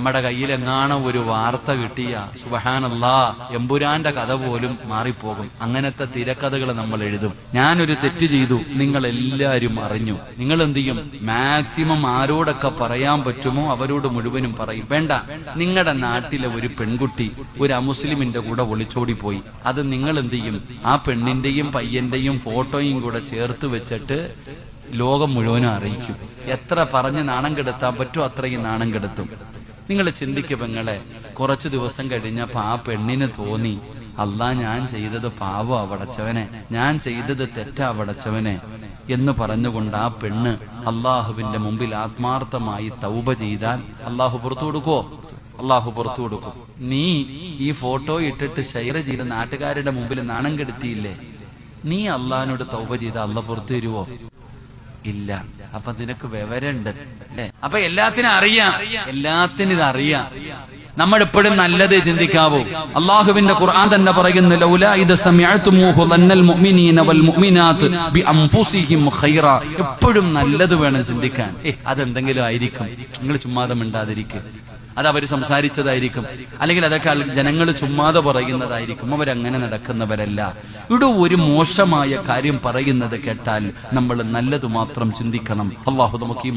നമ്മുടെ കയ്യിലെങ്ങാണോ ഒരു വാർത്ത കിട്ടിയ സുബ്ഹാനല്ലാഹ് എമ്പുരാന്റെ കഥ പോലും മാറിപ്പോകും. അങ്ങനത്തെ തിരക്കഥകൾ നമ്മൾ എഴുതും. ഞാനൊരു തെറ്റ് ചെയ്തു, നിങ്ങൾ എല്ലാവരും അറിഞ്ഞു. നിങ്ങൾ എന്ത് ചെയ്യും? മാക്സിമം ആരോടൊക്കെ പറയാൻ പറ്റുമോ അവരോട് മുഴുവനും പറയും. വേണ്ട, നിങ്ങളുടെ നാട്ടിലെ ഒരു പെൺകുട്ടി ഒരു അമുസ്ലിമിന്റെ കൂടെ ഒളിച്ചോടി പോയി. അത് നിങ്ങൾ എന്ത് ചെയ്യും? ആ പെണ്ണിന്റെയും പയ്യന്റെയും ഫോട്ടോയും കൂടെ ചേർത്ത് വെച്ചിട്ട് ലോകം മുഴുവനും അറിയിക്കും. എത്ര പറഞ്ഞ് നാണം കെടുത്താൻ പറ്റുമോ അത്രയും നാണം കെടുത്തും. നിങ്ങൾ ചിന്തിക്കുക പെങ്ങളെ, കുറച്ചു ദിവസം കഴിഞ്ഞപ്പോ ആ പെണ്ണിന് തോന്നി, അല്ലാ ഞാൻ ചെയ്തത് പാവം അവിടച്ചവനെ, ഞാൻ ചെയ്തത് തെറ്റാ അവിടച്ചവനെ എന്ന് പറഞ്ഞുകൊണ്ട് ആ പെണ്ണ് അള്ളാഹുവിന്റെ മുമ്പിൽ ആത്മാർത്ഥമായി തൗബ ചെയ്താൽ അള്ളാഹു പുറത്തു കൊടുക്കുവോ? അള്ളാഹു പുറത്തു കൊടുക്കും. നീ ഈ ഫോട്ടോ ഇട്ടിട്ട് ഷെയർ ചെയ്ത് നാട്ടുകാരുടെ മുമ്പിൽ നാണം കെടുത്തിയില്ലേ? നീ അള്ളാഹിനോട് തൗബ ചെയ്ത അള്ളാഹ് പുറത്തു തരുവോ? ഇല്ല. അപ്പൊ നിനക്ക് വിവരമുണ്ട് അല്ലെ? അപ്പൊ എല്ലാത്തിനും അറിയാം, എല്ലാത്തിനും ഇത് അറിയാം. നമ്മൾ എപ്പോഴും നല്ലതേ ചിന്തിക്കാവൂ. അള്ളാഹുവിന്റെ ഖുർആൻ തന്നെ പറയുന്നു, ലൗലാ ഇദ സമിഅതുമൂഹു ദന്നൽ മുഅ്മിനീന വൽ മുഅ്മിനാത്ത് ബിഅൻഫുസിഹിം ഖൈറ. എപ്പോഴും നല്ലത് വേണം ചിന്തിക്കാൻ. അതെന്തെങ്കിലും ആയിരിക്കും, നിങ്ങൾ ചുമ്മാതെ മിണ്ടാതിരിക്കുക. അത് അവർ സംസാരിച്ചതായിരിക്കും, അല്ലെങ്കിൽ അതൊക്കെ ജനങ്ങൾ ചുമ്മാതെ പറയുന്നതായിരിക്കും. അവരങ്ങനെ നടക്കുന്നവരല്ല. ഇവിടെ ഒരു മോശമായ കാര്യം പറയുന്നത് കേട്ടാൽ നമ്മൾ നല്ലത് മാത്രം ചിന്തിക്കണം. അള്ളാഹു നമുക്ക് ഈ